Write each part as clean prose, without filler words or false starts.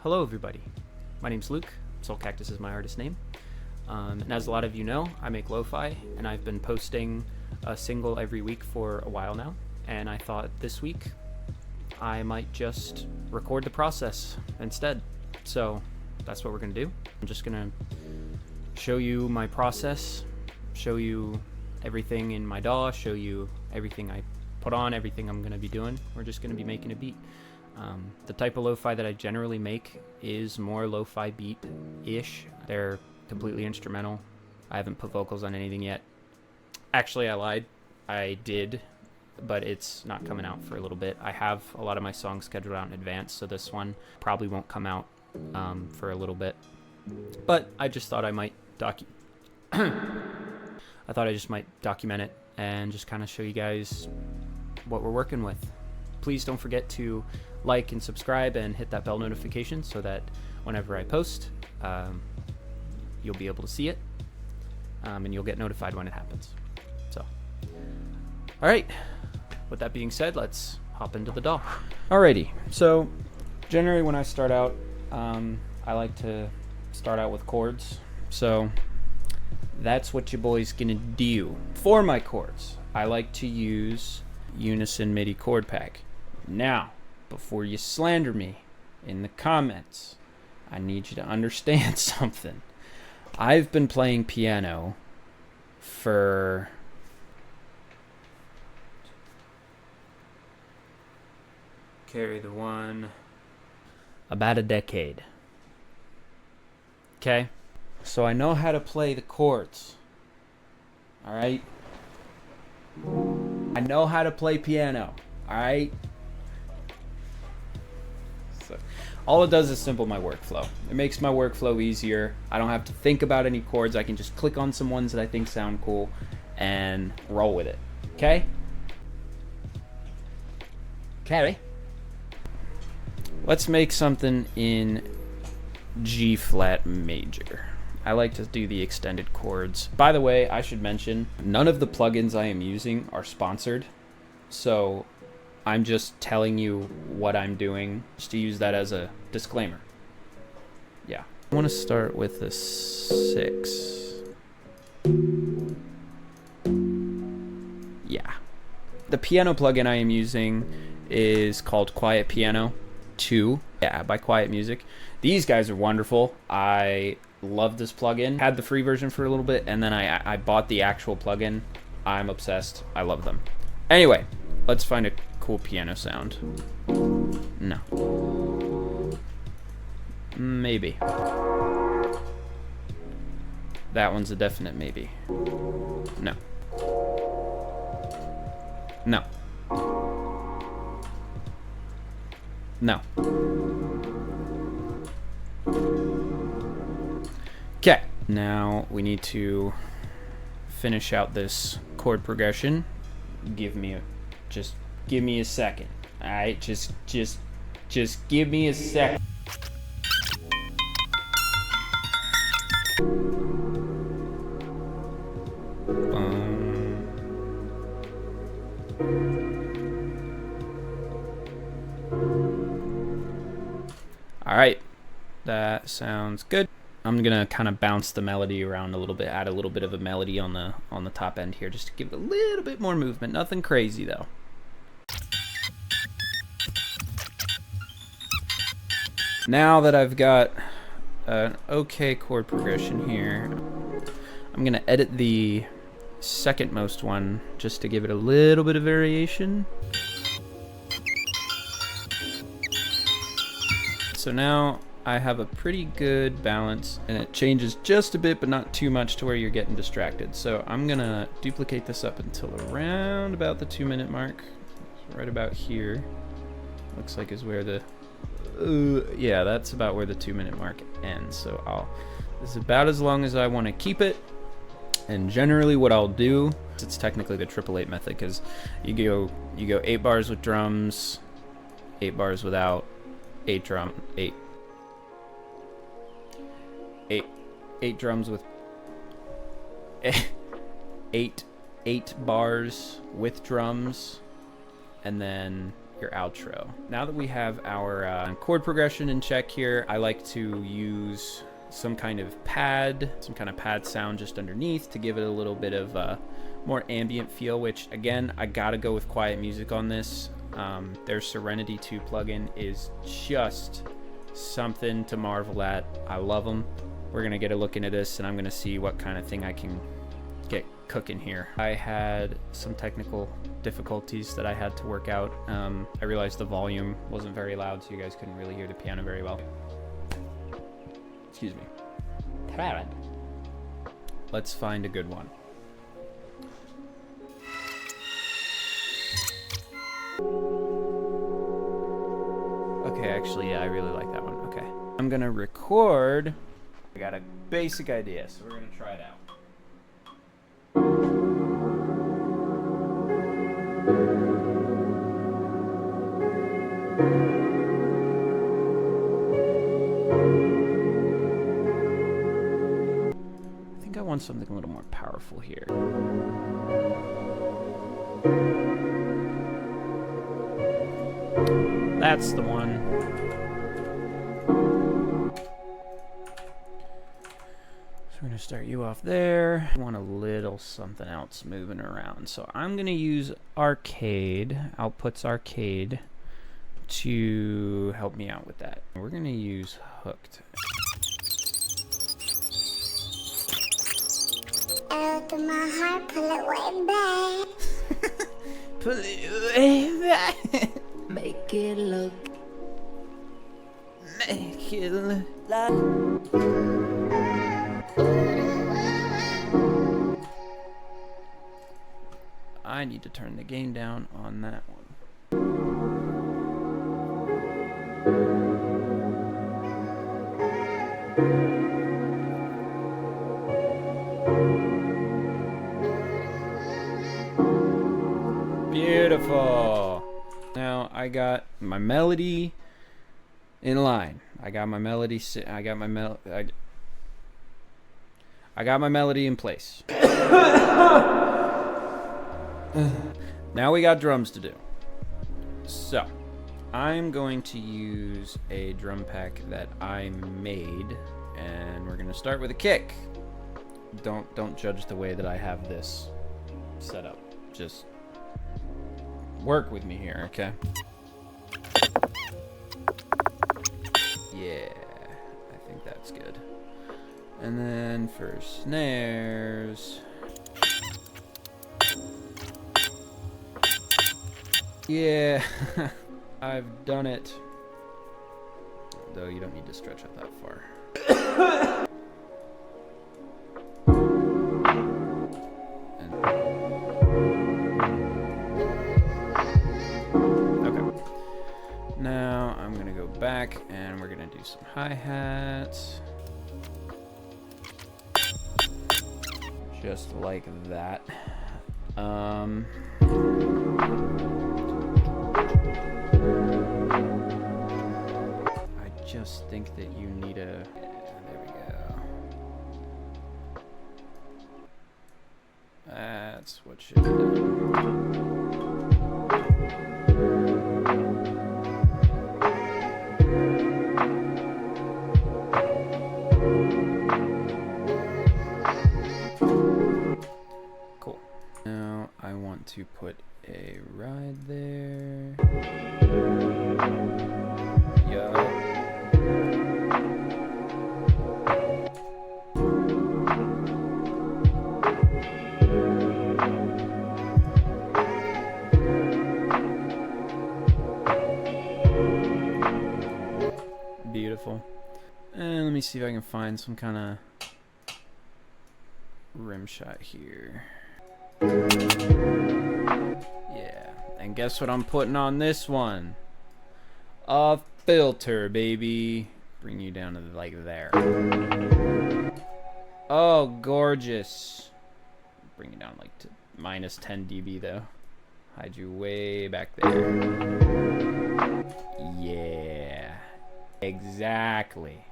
Hello everybody, my name's Luke, Soul Cactus is my artist name, and as a lot of you know, I make Lofi, and I've been posting a single every week for a while now, and I thought this week I might just record the process instead. So that's what we're going to do. I'm just going to show you my process, show you everything in my DAW, show you everything I put on, everything I'm going to be doing. We're just going to be making a beat. The type of lo-fi that I generally make is more lo-fi beat-ish. They're completely instrumental. I haven't put vocals on anything yet. Actually, I lied. I did, but it's not coming out for a little bit. I have a lot of my songs scheduled out in advance, so this one probably won't come out for a little bit. But I just thought I might document it and just kind of show you guys what we're working with. Please don't forget to like and subscribe and hit that bell notification so that whenever I post, you'll be able to see it, and you'll get notified when it happens. So, all right, with that being said, let's hop into the DAW. Alrighty, so generally when I start out, I like to start out with chords. So that's what your boy's gonna do. For my chords, I like to use Unison MIDI chord pack. Now, before you slander me in the comments, I need you to understand something. I've been playing piano for carry the one about a decade. Okay? So I know how to play the chords. All right? I know how to play piano. All right? So all it does is simple my workflow. It makes my workflow easier. I don't have to think about any chords. I can just click on some ones that I think sound cool and roll with it. Okay? Okay. Let's make something in G flat major. I like to do the extended chords. By the way, I should mention, none of the plugins I am using are sponsored. So I'm just telling you what I'm doing, just to use that as a disclaimer. Yeah. I want to start with a 6. Yeah. The piano plugin I am using is called Quiet Piano 2. Yeah, by Quiet Music. These guys are wonderful. I love this plugin. Had the free version for a little bit, and then I bought the actual plugin. I'm obsessed. I love them. Anyway, let's find a cool piano sound. No. Maybe. That one's a definite maybe. No. No. No. Okay. Now we need to finish out this chord progression. Give me a second. All right, just give me a second. All right, that sounds good. I'm gonna kind of bounce the melody around a little bit, add a little bit of a melody on the top end here, just to give it a little bit more movement. Nothing crazy though. Now that I've got an okay chord progression here, I'm gonna edit the second most one just to give it a little bit of variation. So now I have a pretty good balance, and it changes just a bit, but not too much to where you're getting distracted. So I'm gonna duplicate this up until around about the 2-minute mark. Right about here. Looks like is where the yeah, that's about where the 2-minute mark ends. So this is about as long as I want to keep it. And generally what I'll do, it's technically the 888 method, because you go 8 bars with drums, 8 bars without, 8 drums with 8 bars with drums, and then your outro. Now that we have our chord progression in check here, I like to use some kind of pad sound just underneath to give it a little bit of more ambient feel, which again, I gotta go with quiet music on this. Their Serenity 2 plugin is just something to marvel at. I love them. We're gonna get a look into this and I'm gonna see what kind of thing I can get cooking here. I had some technical difficulties that I had to work out. I realized the volume wasn't very loud, so you guys couldn't really hear the piano very well. Excuse me. Let's find a good one. Okay, actually, yeah, I really like that one. Okay. I'm gonna record. I got a basic idea, so we're gonna try it out. I think I want something a little more powerful here. That's the one. So we're gonna start you off there. I want a little something else moving around. So I'm gonna use Arcade, Outputs Arcade, to help me out with that. We're gonna use Hooked. Out of my heart, pull it way back. Pull it way back. Make it look Make it look like I need to turn the gain down on that one. Beautiful. Now I got my melody in line. I got my melody. I got my melody in place. Now we got drums to do. So I'm going to use a drum pack that I made, and we're gonna start with a kick. Don't judge the way that I have this set up. Just work with me here, okay? Yeah, I think that's good. And then for snares, yeah, I've done it. Though you don't need to stretch out that far. Okay. Now I'm gonna go back and we're gonna do some hi-hats. Just like that. I just think that you need a... there we go. That's what should be done. Cool. Now I want to put a ride there. Yo. Beautiful. And let me see if I can find some kind of rim shot here. Yeah, and guess what I'm putting on this one? A filter, baby. Bring you down to like there. Oh, gorgeous. Bring you down like to minus 10 dB though. Hide you way back there. Yeah, exactly.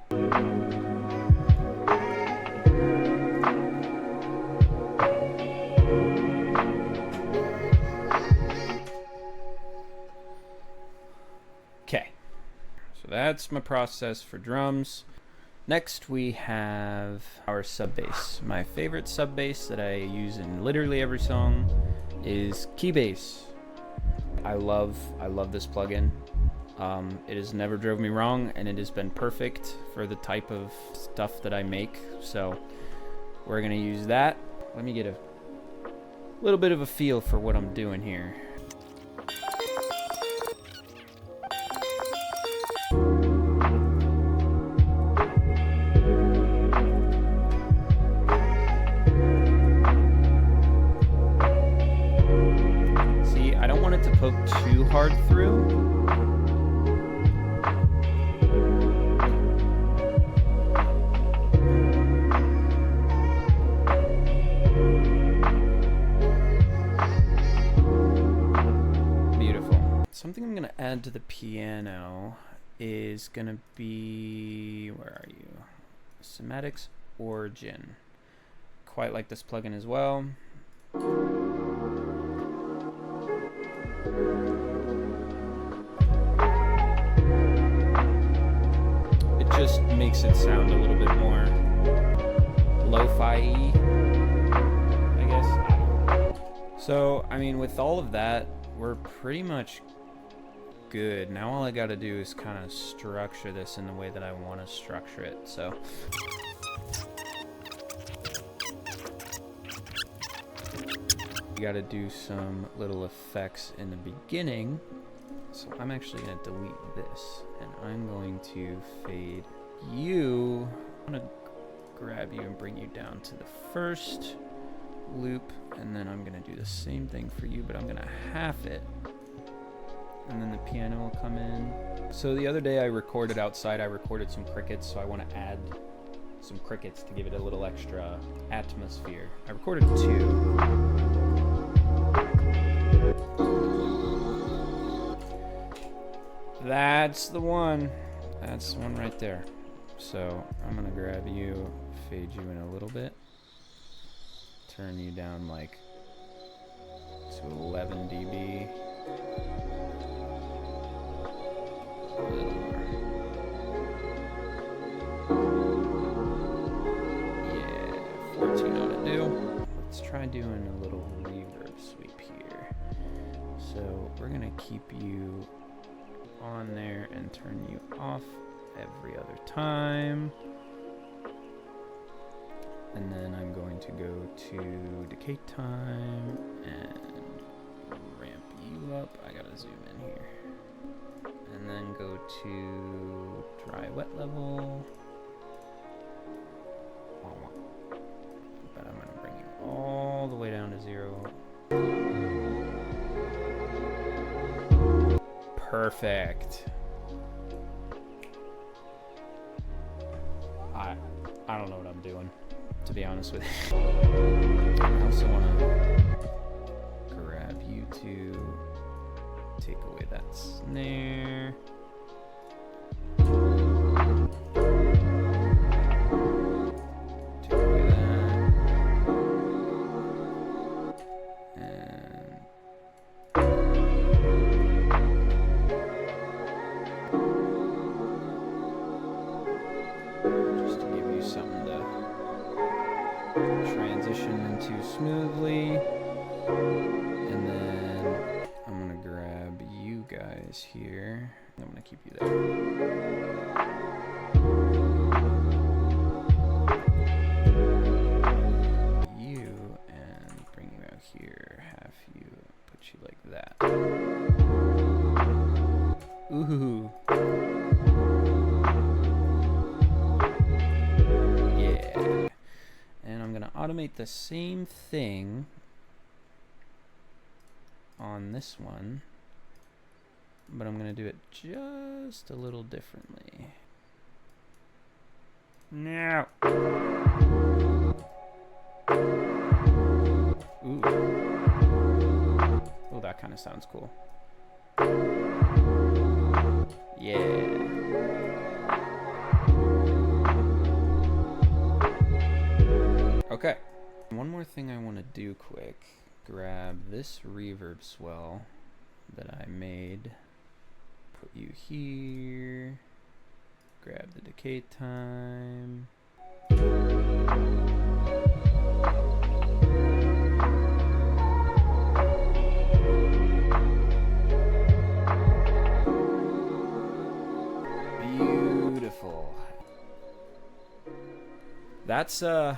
that's my process for drums. Next we have our sub bass. My favorite sub bass that I use in literally every song is Keybase. I love this plugin. It has never drove me wrong, and it has been perfect for the type of stuff that I make. So we're gonna use that. Let me get a little bit of a feel for what I'm doing here. See, I don't want it to poke too hard through. Something I'm gonna add to the piano is gonna be, where are you? Cymatics Origin. Quite like this plugin as well. It just makes it sound a little bit more lo-fi-y, I guess. So, I mean, with all of that, we're pretty much good. Now all I gotta do is kind of structure this in the way that I want to structure it. So you gotta do some little effects in the beginning. So I'm actually gonna delete this, and I'm going to fade you. I'm gonna grab you and bring you down to the first loop, and then I'm gonna do the same thing for you, but I'm gonna half it. And then the piano will come in. So the other day I recorded outside, I recorded some crickets, so I want to add some crickets to give it a little extra atmosphere. I recorded 2. That's the one. That's the one right there. So I'm gonna grab you, fade you in a little bit, turn you down like to 11 dB. A little more. Yeah, 14 ought to do. Let's try doing a little reverb sweep here. So we're gonna keep you on there and turn you off every other time. And then I'm going to go to decay time and ramp you up. I gotta zoom in here. And then go to dry wet level. But I'm gonna bring you all the way down to 0. Perfect. I don't know what I'm doing, to be honest with you. I also want to grab you to take away that snare. Take away that. And just to give you something to transition into smoothly. And then I'm gonna grab you guys here. I'm gonna keep you there. You, and bring you out here. Have you put you like that. Ooh. Yeah. And I'm gonna automate the same thing on this one, but I'm gonna do it just a little differently. Now. Ooh. Oh, that kind of sounds cool. Yeah. Okay. One more thing I want to do quick. Grab this reverb swell that I made. Put you here. grab the decay time. Beautiful. That's to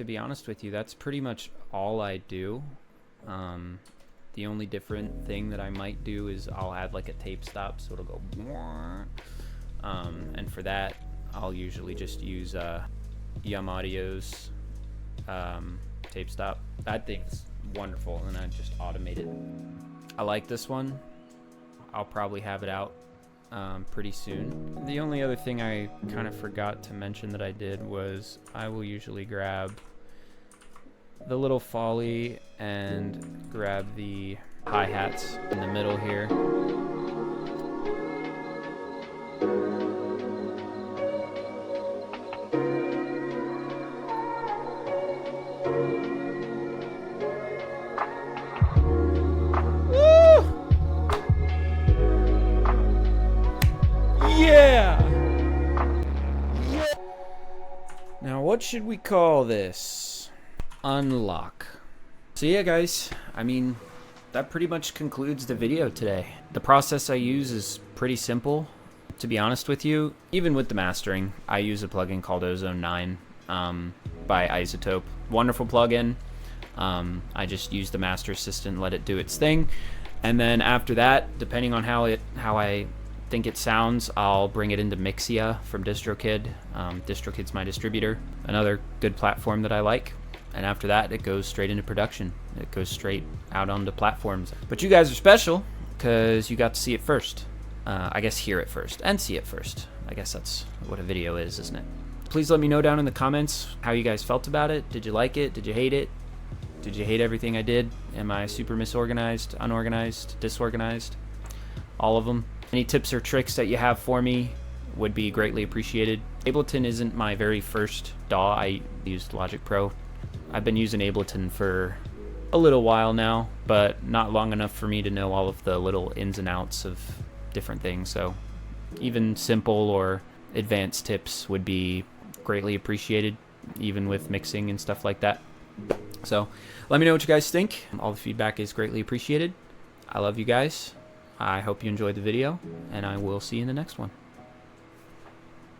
be honest with you, that's pretty much all I do. The only different thing that I might do is I'll add like a tape stop, so it'll go. And for that, I'll usually just use Yum Audio's tape stop. That thing's wonderful, and I just automate it. I like this one. I'll probably have it out pretty soon. The only other thing I kind of forgot to mention that I did was I will usually grab the little Foley and grab the hi-hats in the middle here. Woo! Yeah! Now what should we call this? Unlock. So yeah guys, I mean, that pretty much concludes the video today. The process I use is pretty simple, to be honest with you. Even with the mastering, I use a plugin called Ozone 9 by Isotope. Wonderful plugin. I just use the Master Assistant, let it do its thing, and then after that, depending on how I think it sounds, I'll bring it into Mixia from DistroKid. DistroKid's my distributor, another good platform that I like. And after that, it goes straight into production. It goes straight out onto platforms. But you guys are special because you got to see it first. I guess hear it first and see it first. I guess that's what a video is, isn't it? Please let me know down in the comments how you guys felt about it. Did you like it? Did you hate it? Did you hate everything I did? Am I super misorganized, unorganized, disorganized? All of them. Any tips or tricks that you have for me would be greatly appreciated. Ableton isn't my very first DAW. I used Logic Pro. I've been using Ableton for a little while now, but not long enough for me to know all of the little ins and outs of different things. So even simple or advanced tips would be greatly appreciated, even with mixing and stuff like that. So let me know what you guys think. All the feedback is greatly appreciated. I love you guys. I hope you enjoyed the video, and I will see you in the next one.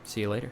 See you later.